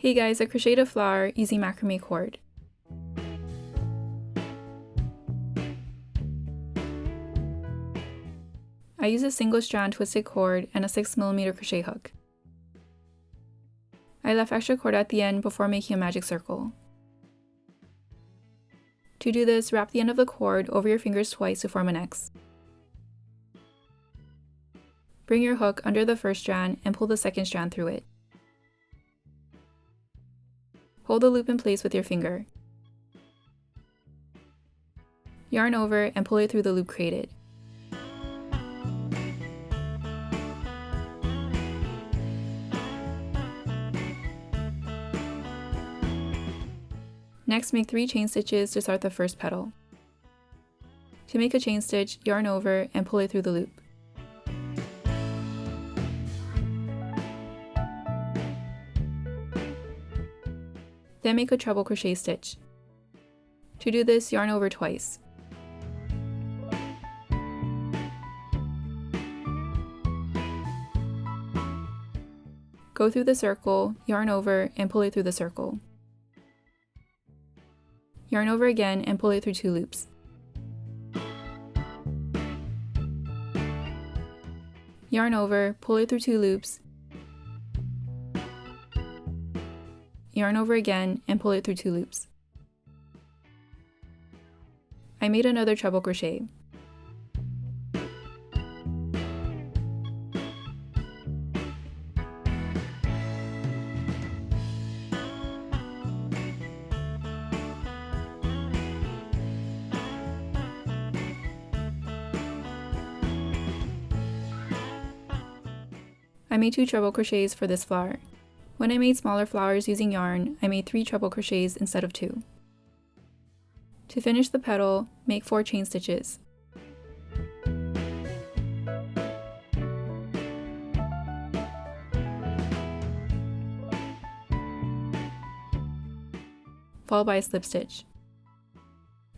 Hey guys, I crocheted a flower using macrame cord. I use a single strand twisted cord and a 6mm crochet hook. I left extra cord at the end before making a magic circle. To do this, wrap the end of the cord over your fingers twice to form an X. Bring your hook under the first strand and pull the second strand through it. Hold the loop in place with your finger. Yarn over and pull it through the loop created. Next, make 3 chain stitches to start the first petal. To make a chain stitch, yarn over and pull it through the loop. Then make a treble crochet stitch. To do this, yarn over twice. Go through the circle, yarn over, and pull it through the circle. Yarn over again and pull it through 2 loops. Yarn over, pull it through 2 loops. Yarn over again and pull it through 2 loops. I made another treble crochet. I made 2 treble crochets for this flower. When I made smaller flowers using yarn, I made 3 treble crochets instead of 2. To finish the petal, make 4 chain stitches. Followed by a slip stitch.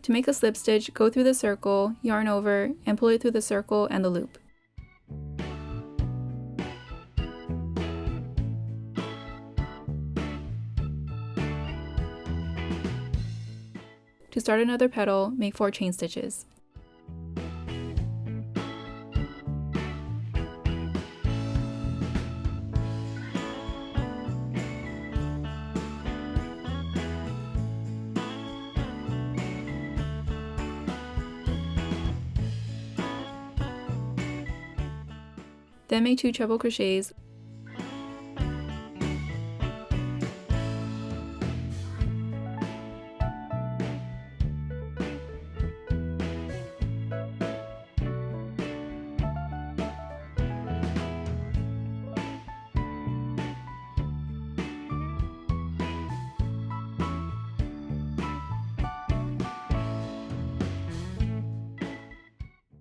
To make a slip stitch, go through the circle, yarn over, and pull it through the circle and the loop. To start another petal, make 4 chain stitches. Then make 2 treble crochets.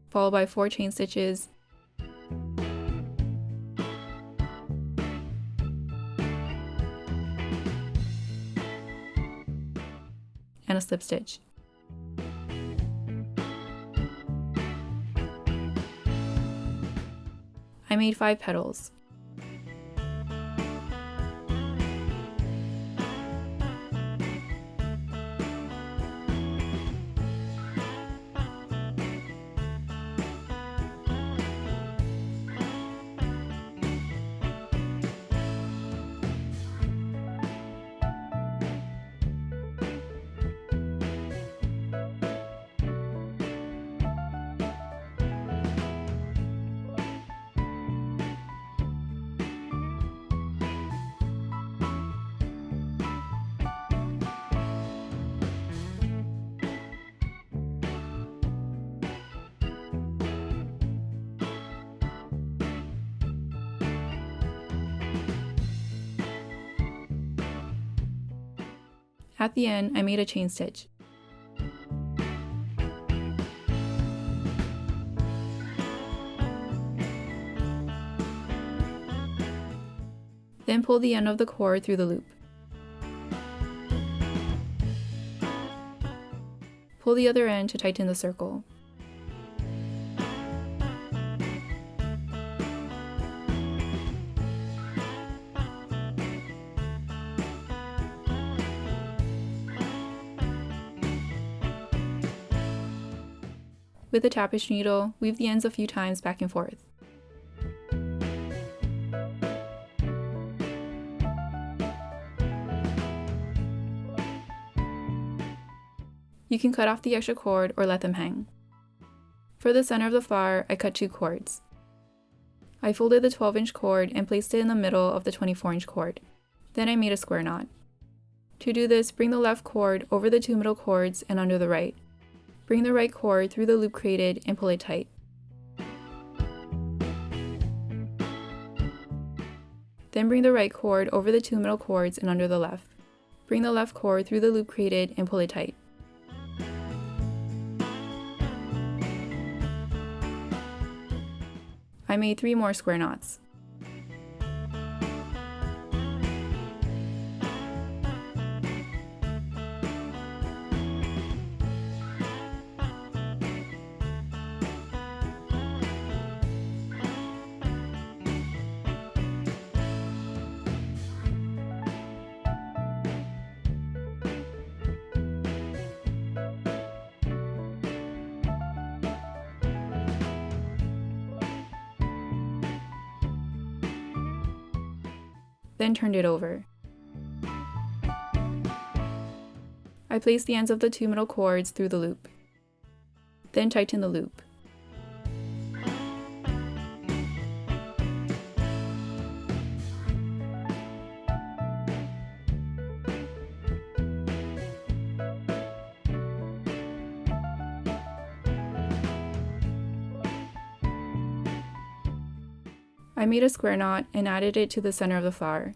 Followed by 4 chain stitches, and a slip stitch. I made 5 petals. At the end, I made a chain stitch. Then pull the end of the cord through the loop. Pull the other end to tighten the circle. With a tapestry needle, weave the ends a few times back and forth. You can cut off the extra cord or let them hang. For the center of the flower, I cut 2 cords. I folded the 12-inch cord and placed it in the middle of the 24-inch cord. Then I made a square knot. To do this, bring the left cord over the 2 middle cords and under the right. Bring the right cord through the loop created and pull it tight. Then bring the right cord over the 2 middle cords and under the left. Bring the left cord through the loop created and pull it tight. I made 3 more square knots. Then turned it over. I placed the ends of the 2 middle cords through the loop. Then tighten the loop. I made a square knot and added it to the center of the flower.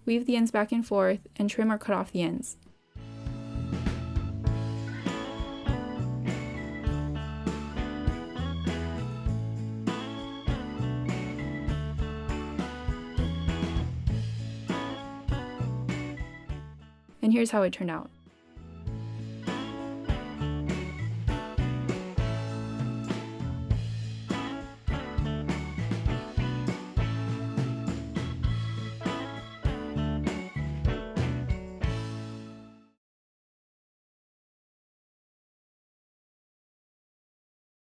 Weave the ends back and forth and trim or cut off the ends. And here's how it turned out.